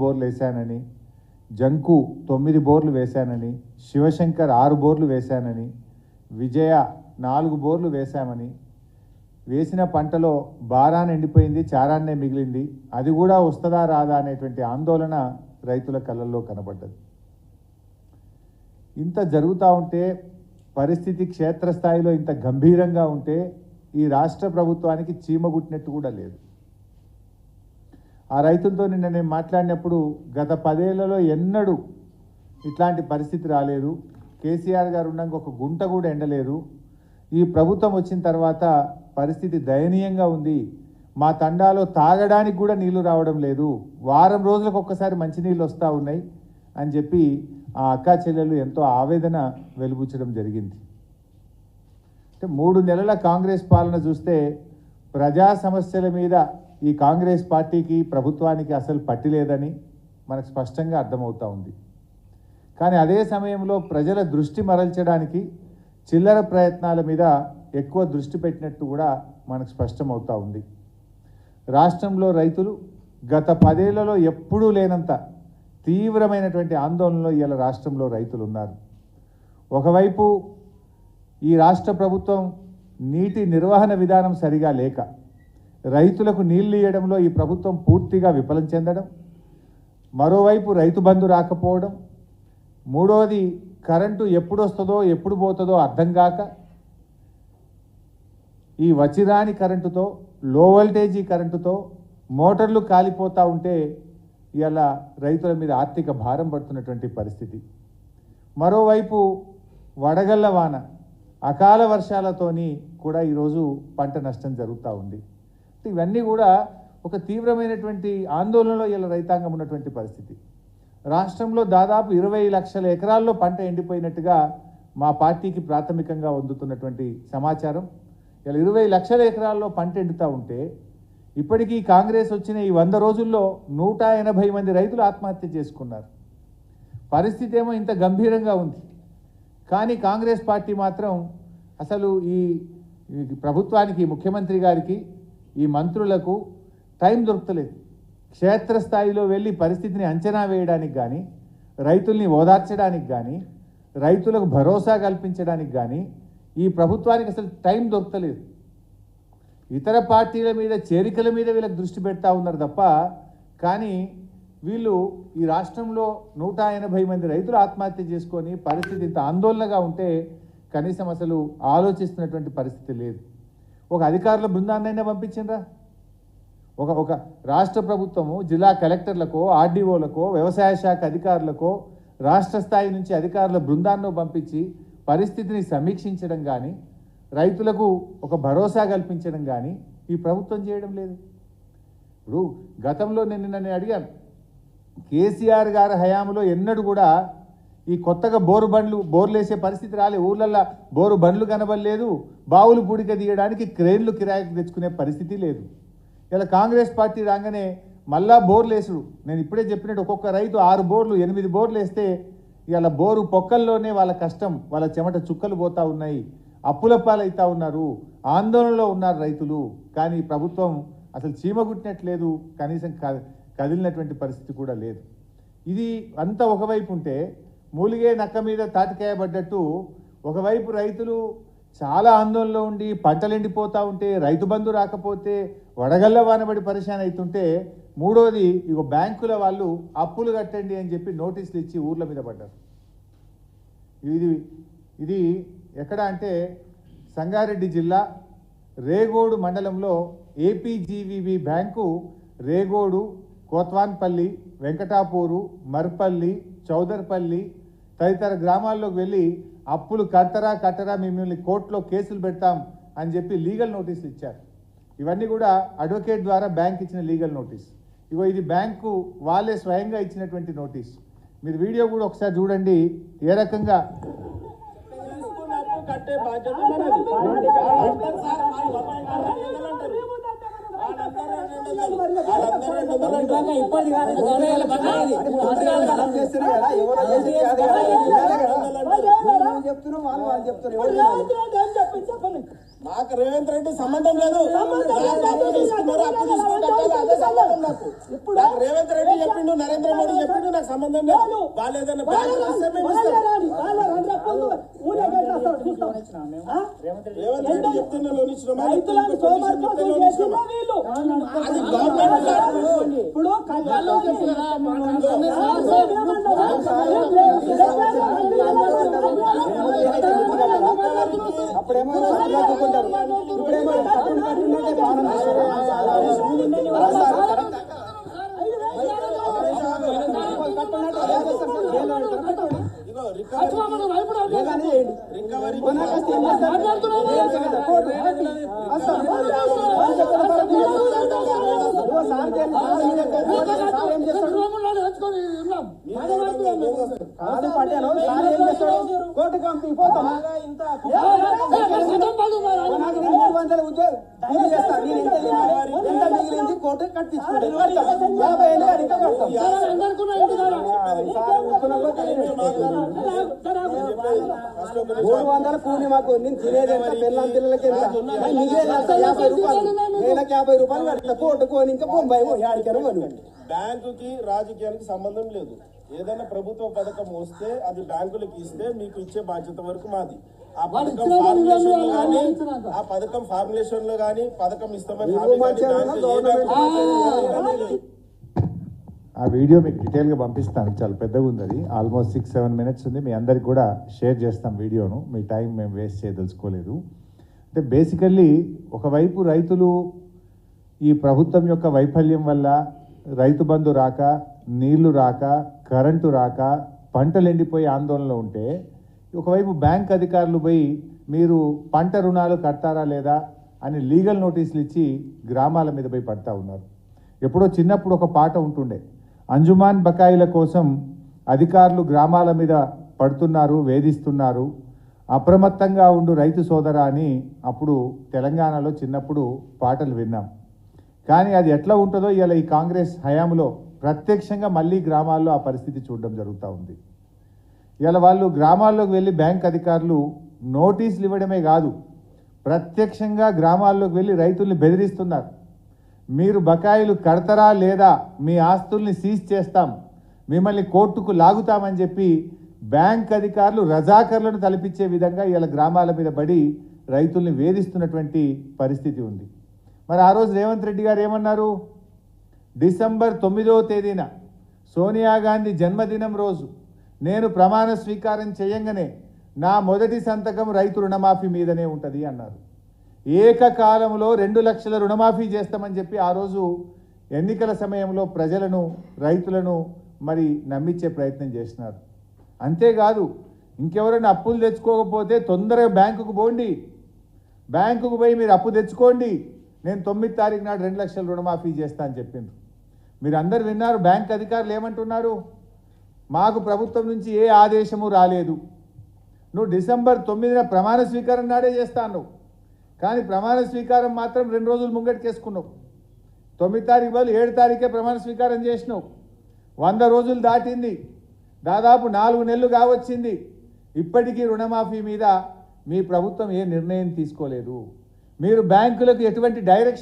బోర్లు వేశానని, జంకు 9 బోర్లు వేశానని, శివశంకర్ 6 బోర్లు వేశానని, విజయ 4 బోర్లు వేశామని, వేసిన పంటలో బారాన ఎండిపోయింది, చారాన్నే మిగిలింది, అది కూడా వస్తుందా రాదా అనేటువంటి ఆందోళన రైతుల కళ్ళల్లో కనబడ్డది. ఇంత జరుగుతూ ఉంటే, పరిస్థితి క్షేత్రస్థాయిలో ఇంత గంభీరంగా ఉంటే ఈ రాష్ట్ర ప్రభుత్వానికి చీమగుట్టినట్టు కూడా లేదు. ఆ రైతులతో నిన్న నేను మాట్లాడినప్పుడు గత 10 ఏళ్లలో ఎన్నడూ ఇట్లాంటి పరిస్థితి రాలేదు. కేసీఆర్ గారు ఉన్నాక ఒక గుంట కూడా ఎండలేదు. ఈ ప్రభుత్వం వచ్చిన తర్వాత పరిస్థితి దయనీయంగా ఉంది. మా తండాలో తాగడానికి కూడా నీళ్లు రావడం లేదు. వారం రోజులకు ఒక్కసారి మంచినీళ్ళు వస్తూ ఉన్నాయి అని చెప్పి ఆ అక్కా చెల్లెలు ఎంతో ఆవేదన వెలుబుచ్చడం జరిగింది. అంటే 3 నెలల కాంగ్రెస్ పాలన చూస్తే ప్రజా సమస్యల మీద ఈ కాంగ్రెస్ పార్టీకి ప్రభుత్వానికి అసలు పట్టి లేదని మనకు స్పష్టంగా అర్థమవుతూ ఉంది. కానీ అదే సమయంలో ప్రజల దృష్టి మరల్చడానికి చిల్లర ప్రయత్నాల మీద ఎక్కువ దృష్టి పెట్టినట్టు కూడా మనకు స్పష్టమవుతూ ఉంది. రాష్ట్రంలో రైతులు గత 10 ఏళ్లలో ఎప్పుడూ లేనంత తీవ్రమైనటువంటి ఆందోళనలో ఇవాళ రాష్ట్రంలో రైతులు ఉన్నారు. ఒకవైపు ఈ రాష్ట్ర ప్రభుత్వం నీటి నిర్వహణ విధానం సరిగా లేక రైతులకు నీళ్లు ఇవ్వడంలో ఈ ప్రభుత్వం పూర్తిగా విఫలం చెందడం, మరోవైపు రైతు బంధు రాకపోవడం, మూడోది కరెంటు ఎప్పుడు వస్తుందో ఎప్పుడు పోతుందో అర్థం కాక ఈ వచ్చిరాని కరెంటుతో, లో వోల్టేజీ కరెంటుతో మోటార్లు కాలిపోతూ ఉంటే ఇలా రైతుల మీద ఆర్థిక భారం పడుతున్నటువంటి పరిస్థితి. మరోవైపు వడగళ్ల వాన, అకాల వర్షాలతోని కూడా ఈరోజు పంట నష్టం జరుగుతూ ఉంది. ఇవన్నీ కూడా ఒక తీవ్రమైనటువంటి ఆందోళనలో ఇలా రైతాంగం ఉన్నటువంటి పరిస్థితి. రాష్ట్రంలో దాదాపు 20 లక్షల ఎకరాల్లో పంట ఎండిపోయినట్టుగా మా పార్టీకి ప్రాథమికంగా అందుతున్నటువంటి సమాచారం. ఇలా 20 లక్షల ఎకరాల్లో పంట ఎండుతూ ఉంటే ఇప్పటికీ కాంగ్రెస్ వచ్చిన ఈ 100 రోజుల్లో 180 మంది రైతులు ఆత్మహత్య చేసుకున్నారు. పరిస్థితి ఏమో ఇంత గంభీరంగా ఉంది. కానీ కాంగ్రెస్ పార్టీ మాత్రం అసలు ఈ ప్రభుత్వానికి, ముఖ్యమంత్రి గారికి, ఈ మంత్రులకు టైం దొరకలేదు. క్షేత్రస్థాయిలో వెళ్ళి పరిస్థితిని అంచనా వేయడానికి కానీ, రైతుల్ని ఓదార్చడానికి కానీ, రైతులకు భరోసా కల్పించడానికి కానీ ఈ ప్రభుత్వానికి అసలు టైం దొరకలేదు. ఇతర పార్టీల మీద, చేరికల మీద వీళ్ళకి దృష్టి పెడతా ఉన్నారు తప్ప, కానీ వీళ్ళు ఈ రాష్ట్రంలో 180 మంది రైతులు ఆత్మహత్య చేసుకొని పరిస్థితి ఇంత ఆందోళనగా ఉంటే కనీసం అసలు ఆలోచిస్తున్నటువంటి పరిస్థితి లేదు. ఒక అధికారుల బృందాన్నైనా పంపించిండ్రా? ఒక రాష్ట్ర ప్రభుత్వము జిల్లా కలెక్టర్లకో, ఆర్డీఓలకో, వ్యవసాయ శాఖ అధికారులకో, రాష్ట్ర స్థాయి నుంచి అధికారుల బృందాన్ని పంపించి పరిస్థితిని సమీక్షించడం కానీ, రైతులకు ఒక భరోసా కల్పించడం కానీ ఈ ప్రభుత్వం చేయడం లేదు. ఇప్పుడు గతంలో నేను అడిగాను, కేసీఆర్ గారి హయాంలో ఎన్నడూ కూడా ఈ కొత్తగా బోర్లు వేసే పరిస్థితి రాలే. ఊర్లల్లో బోరు బండ్లు కనబడలేదు, బావులు పూడిక తీయడానికి క్రేన్లు కిరాయికి తెచ్చుకునే పరిస్థితి లేదు. ఇలా కాంగ్రెస్ పార్టీ రాగానే మళ్ళా బోర్లు వేసుడు. నేను ఇప్పుడే చెప్పినట్టు ఒక్కొక్క రైతు 6 బోర్లు 8 బోర్లు వేస్తే ఇలా బోరు పొక్కల్లోనే వాళ్ళ కష్టం, వాళ్ళ చెమట చుక్కలు పోతూ ఉన్నాయి, అప్పుల పాలవుతూ ఉన్నారు, ఆందోళనలో ఉన్నారు రైతులు. కానీ ప్రభుత్వం అసలు చీమగుట్టినట్లేదు, కనీసం కదిలినటువంటి పరిస్థితి కూడా లేదు. ఇది అంతా ఒకవైపు ఉంటే, మూలిగే నక్క మీద తాటికాయ పడ్డట్టు ఒకవైపు రైతులు చాలా ఆందోళనలో ఉండి పంటలు ఎండిపోతూ ఉంటే, రైతు బంధు రాకపోతే, వడగళ్ళ వానబడి పరిశాన్ అవుతుంటే, మూడోది ఇగో బ్యాంకుల వాళ్ళు అప్పులు కట్టండి అని చెప్పి నోటీసులు ఇచ్చి ఊర్ల మీద పడ్డారు. ఇది ఎక్కడ అంటే సంగారెడ్డి జిల్లా రేగోడు మండలంలో ఏపీజీవీబీ బ్యాంకు రేగోడు, కోత్వాన్పల్లి, వెంకటాపూరు, మర్పల్లి, చౌదర్పల్లి తదితర గ్రామాల్లోకి వెళ్ళి అప్పులు కట్టరా మిమ్మల్ని కోర్టులో కేసులు పెడతాం అని చెప్పి లీగల్ నోటీసులు ఇచ్చారు. ఇవన్నీ కూడా అడ్వకేట్ ద్వారా బ్యాంక్ ఇచ్చిన లీగల్ నోటీస్. ఇగో ఇది బ్యాంకు వాళ్ళే స్వయంగా ఇచ్చినటువంటి నోటీస్. మీరు వీడియో కూడా ఒకసారి చూడండి ఏ రకంగా చెప్తున్నావు, వాళ్ళు చెప్తున్నారు. నాకు రేవంత్ రెడ్డి సంబంధం లేదు. రేవంత్ రెడ్డి చెప్పిండు, నరేంద్ర మోడీ చెప్పిండు, నాకు సంబంధం లేదు. వాళ్ళు ఏదైనా రేవంత్ రెడ్డి చెప్తున్నా లోన్ ఇచ్చినామా, అప్పుడేమో ఇప్పుడేమో కోర్టు కంపెనీ పోతాం మిగిలింది కోర్టు కట్టించుకుంటాను 300 కూలి మాకు నేను తినేది పిల్లల పిల్లలకి మిగిలేదు 50 రూపాయలు నెలకు 50 రూపాయలు కడతా కోర్టు కొని ఇంకా బొంబాయి ఆడికారు. బ్యాంకుకి రాజకీయానికి సంబంధం లేదు. ఏదైనా ప్రభుత్వ పథకం వస్తే అది బ్యాంకులకు ఇస్తే మీకు ఇచ్చే బాధ్యత వరకు మాది. ఆ పథకం ఫార్ములేషన్ లో గానీ పథకం ఇస్తామని ఆ వీడియో మీకు డీటెయిల్గా పంపిస్తాను. చాలా పెద్దగా ఉంది, అది ఆల్మోస్ట్ 6-7 మినిట్స్ ఉంది. మీ అందరికి కూడా షేర్ చేస్తాం వీడియోను. మీ టైం మేము వేస్ట్ చేయదలుచుకోలేదు. అంటే బేసికల్లీ ఒకవైపు రైతులు ఈ ప్రభుత్వం యొక్క వైఫల్యం వల్ల రైతు బంధు రాక, నీళ్లు రాక, కరెంటు రాక, పంటలు ఎండిపోయి ఆందోళనలో ఉంటే, ఒకవైపు బ్యాంక్ అధికారులు పోయి మీరు పంట రుణాలు కడతారా లేదా అని లీగల్ నోటీసులు ఇచ్చి గ్రామాల మీద పోయి పడతా ఉన్నారు. ఎప్పుడో చిన్నప్పుడు ఒక పాట ఉంటుండే, అంజుమాన్ బకాయిల కోసం అధికారులు గ్రామాల మీద పడుతున్నారు, వేధిస్తున్నారు, అప్రమత్తంగా ఉండు రైతు సోదరా అని అప్పుడు తెలంగాణలో చిన్నప్పుడు పాటలు విన్నాం. కానీ అది ఎట్లా ఉంటుందో ఇలా ఈ కాంగ్రెస్ హయాంలో ప్రత్యక్షంగా మళ్ళీ గ్రామాల్లో ఆ పరిస్థితి చూడడం జరుగుతూ ఉంది. ఇలా వాళ్ళు గ్రామాల్లోకి వెళ్ళి బ్యాంక్ అధికారులు నోటీసులు ఇవ్వడమే కాదు, ప్రత్యక్షంగా గ్రామాల్లోకి వెళ్ళి రైతుల్ని బెదిరిస్తున్నారు. మీరు బకాయిలు కడతారా లేదా, మీ ఆస్తుల్ని సీజ్ చేస్తాం, మిమ్మల్ని కోర్టుకు లాగుతామని చెప్పి బ్యాంక్ అధికారులు రజాకర్లను తలపించే విధంగా ఇలా గ్రామాల మీద పడి రైతుల్ని వేధిస్తున్నటువంటి పరిస్థితి ఉంది. మరి ఆ రోజు రేవంత్ రెడ్డి గారు ఏమన్నారు? డిసెంబర్ 9వ తేదీన సోనియా గాంధీ జన్మదినం రోజు నేను ప్రమాణ స్వీకారం చేయంగానే నా మొదటి సంతకం రైతు రుణమాఫీ మీదనే ఉంటుంది అన్నారు. ఏకకాలంలో 2 లక్షల రుణమాఫీ చేస్తామని చెప్పి ఆ రోజు ఎన్నికల సమయంలో ప్రజలను, రైతులను మరి నమ్మించే ప్రయత్నం చేసినారు. అంతేకాదు, ఇంకెవరైనా అప్పులు తెచ్చుకోకపోతే తొందరగా బ్యాంకుకు పోండి, బ్యాంకుకు పోయి మీరు అప్పు తెచ్చుకోండి, నేను 9వ తారీఖు నాడు 2 లక్షల రుణమాఫీ చేస్తా అని చెప్పిండ్రు. మీరు అందరు విన్నారు. బ్యాంక్ అధికారులు ఏమంటున్నారు? మాకు ప్రభుత్వం నుంచి ఏ ఆదేశము రాలేదు, నువ్వు డిసెంబర్ 9న ప్రమాణ స్వీకారం నాడే చేస్తాను, కానీ ప్రమాణ స్వీకారం మాత్రం 2 రోజులు ముంగటికేసుకున్నావు. 9వ తారీఖు బదులు 7వ తారీఖే ప్రమాణ స్వీకారం చేసినావు. 100 రోజులు దాటింది, దాదాపు 4 నెలలు కావచ్చింది. ఇప్పటికీ రుణమాఫీ మీద మీ ప్రభుత్వం ఏ నిర్ణయం తీసుకోలేదు. మీరు బ్యాంకులకు ఎటువంటి డైరెక్షన్